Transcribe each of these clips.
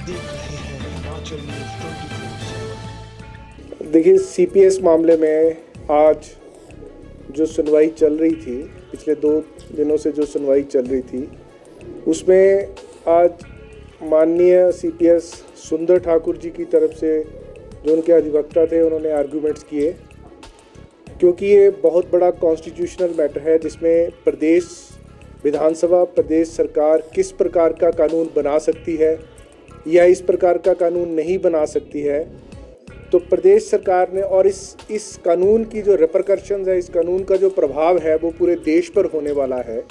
देख रहे हैं हिमाचल न्यूज़ 24/7। देखिए, सीपीएस मामले में आज जो सुनवाई चल रही थी, पिछले 2 दिनों से जो सुनवाई चल रही थी, उसमें आज माननीय सीपीएस सुंदर ठाकुर जी की तरफ से जो उनके अधिवक्ता थे, उन्होंने आर्गूमेंट्स किए, क्योंकि ये बहुत बड़ा कॉन्स्टिट्यूशनल मैटर है जिसमें प्रदेश विधानसभा, प्रदेश सरकार किस प्रकार का कानून बना सकती है या इस प्रकार का कानून नहीं बना सकती है। तो प्रदेश सरकार ने, और इस कानून की जो रिपरकशंस है, इस कानून का जो प्रभाव है वो पूरे देश पर होने वाला है।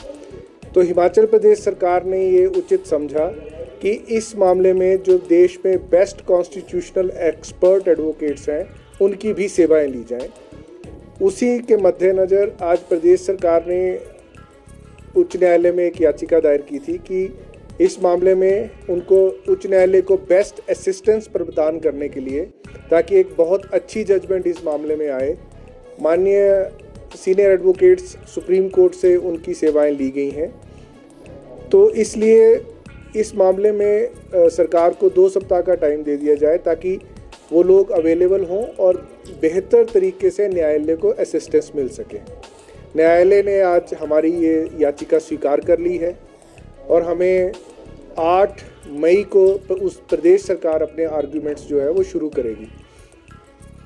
तो हिमाचल प्रदेश सरकार ने ये उचित समझा कि इस मामले में जो देश में बेस्ट कॉन्स्टिट्यूशनल एक्सपर्ट एडवोकेट्स हैं, उनकी भी सेवाएं ली जाएं। उसी के मद्देनज़र आज प्रदेश सरकार ने उच्च न्यायालय में एक याचिका दायर की थी कि इस मामले में उनको उच्च न्यायालय को बेस्ट असिस्टेंस प्रदान करने के लिए, ताकि एक बहुत अच्छी जजमेंट इस मामले में आए। माननीय सीनियर एडवोकेट्स सुप्रीम कोर्ट से उनकी सेवाएं ली गई हैं, तो इसलिए इस मामले में सरकार को 2 सप्ताह का टाइम दे दिया जाए ताकि वो लोग अवेलेबल हों और बेहतर तरीके से न्यायालय को असिस्टेंस मिल सके। न्यायालय ने आज हमारी ये याचिका स्वीकार कर ली है और हमें 8 मई को उस प्रदेश सरकार अपने आर्ग्यूमेंट्स जो है वो शुरू करेगी।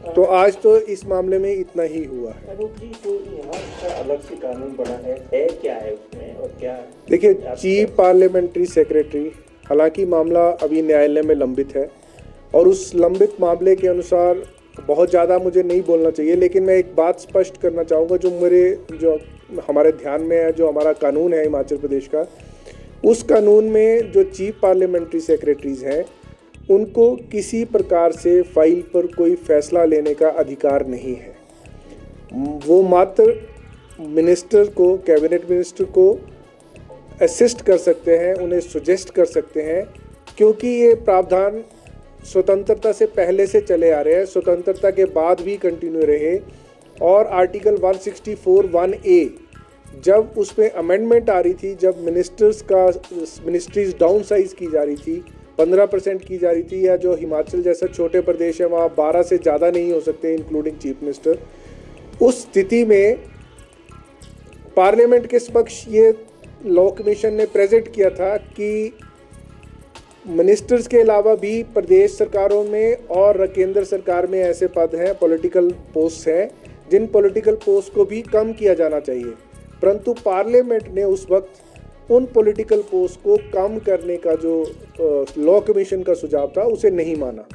तो आज तो इस मामले में इतना ही हुआ है। जी, तो यहाँ का अलग से कानून बना है क्या है उसमें और क्या? देखिए, चीफ पार्लियामेंट्री सेक्रेटरी, हालांकि मामला अभी न्यायालय में लंबित है और उस लंबित मामले के अनुसार बहुत ज़्यादा मुझे नहीं बोलना चाहिए, लेकिन मैं एक बात स्पष्ट करना चाहूँगा जो हमारे ध्यान में है, जो हमारा कानून है हिमाचल प्रदेश का, उस कानून में जो चीफ पार्लियामेंट्री सेक्रेटरीज़ हैं, उनको किसी प्रकार से फाइल पर कोई फैसला लेने का अधिकार नहीं है। वो मात्र मिनिस्टर को, कैबिनेट मिनिस्टर को असिस्ट कर सकते हैं, उन्हें सुजेस्ट कर सकते हैं, क्योंकि ये प्रावधान स्वतंत्रता से पहले से चले आ रहे हैं, स्वतंत्रता के बाद भी कंटिन्यू रहे। और आर्टिकल 164(1)(a) जब उसमें अमेंडमेंट आ रही थी, जब मिनिस्ट्रीज डाउन साइज की जा रही थी, 15% की जा रही थी, या जो हिमाचल जैसा छोटे प्रदेश है वहाँ 12 से ज़्यादा नहीं हो सकते इंक्लूडिंग चीफ मिनिस्टर, उस स्थिति में पार्लियामेंट के समक्ष ये लॉ कमीशन ने प्रेजेंट किया था कि मिनिस्टर्स के अलावा भी प्रदेश सरकारों में और केंद्र सरकार में ऐसे पद हैं, पॉलिटिकल पोस्ट हैं, जिन पॉलिटिकल पोस्ट को भी कम किया जाना चाहिए। परंतु पार्लियामेंट ने उस वक्त उन पॉलिटिकल पोस्ट को कम करने का जो लॉ कमीशन का सुझाव था, उसे नहीं माना।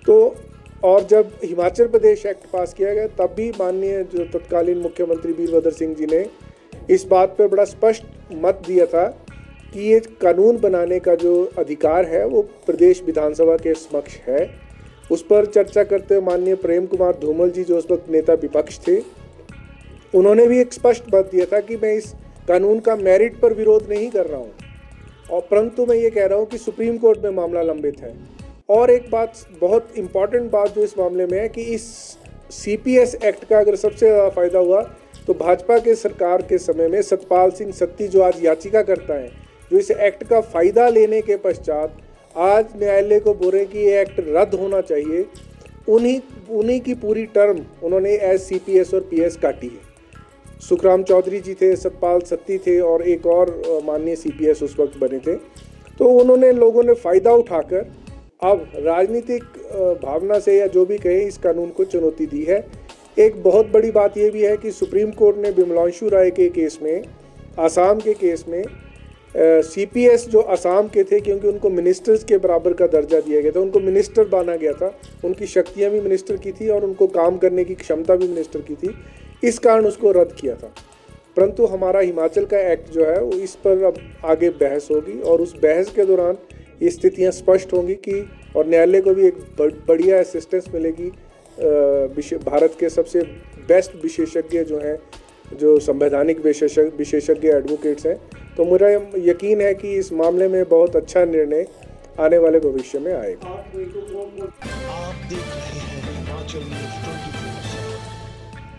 तो और जब हिमाचल प्रदेश एक्ट पास किया गया, तब भी माननीय जो तत्कालीन मुख्यमंत्री वीरभद्र सिंह जी ने इस बात पर बड़ा स्पष्ट मत दिया था कि ये कानून बनाने का जो अधिकार है वो प्रदेश विधानसभा के समक्ष है। उस पर चर्चा करते हुए माननीय प्रेम कुमार धूमल जी, जो उस वक्त नेता विपक्ष थे, उन्होंने भी एक स्पष्ट मत दिया था कि मैं इस कानून का मेरिट पर विरोध नहीं कर रहा हूँ, और परंतु मैं ये कह रहा हूँ कि सुप्रीम कोर्ट में मामला लंबित है। और एक बात, बहुत इम्पॉर्टेंट बात जो इस मामले में है कि इस सीपीएस एक्ट का अगर सबसे ज़्यादा फायदा हुआ तो भाजपा के सरकार के समय में सतपाल सिंह सत्ती, जो आज याचिका करता है, जो इस एक्ट का फ़ायदा लेने के पश्चात आज न्यायालय को बोल रहे कि ये एक्ट रद्द होना चाहिए, उन्हीं की पूरी टर्म उन्होंने एज सीपीएस और पीएस काटी है। सुखराम चौधरी जी थे, सतपाल सत्ती थे और एक और माननीय सीपीएस उस वक्त बने थे। तो उन्होंने, लोगों ने फ़ायदा उठाकर अब राजनीतिक भावना से या जो भी कहें, इस कानून को चुनौती दी है। एक बहुत बड़ी बात यह भी है कि सुप्रीम कोर्ट ने विमलांशु राय के केस में, आसाम के केस में, सीपीएस जो असम के थे, क्योंकि उनको मिनिस्टर्स के बराबर का दर्जा दिया गया था, उनको मिनिस्टर माना गया था, उनकी शक्तियां भी मिनिस्टर की थी और उनको काम करने की क्षमता भी मिनिस्टर की थी, इस कारण उसको रद्द किया था। परंतु हमारा हिमाचल का एक्ट जो है वो इस पर अब आगे बहस होगी और उस बहस के दौरान ये स्थितियाँ स्पष्ट होंगी कि, और न्यायालय को भी एक बढ़िया असिस्टेंस मिलेगी भारत के सबसे बेस्ट विशेषज्ञ जो हैं, जो संवैधानिक विशेषज्ञ एडवोकेट्स हैं। तो मेरा यकीन है कि इस मामले में बहुत अच्छा निर्णय आने वाले भविष्य में आएगा। आप देख रहे हैं हिमाचल न्यूज़ 24।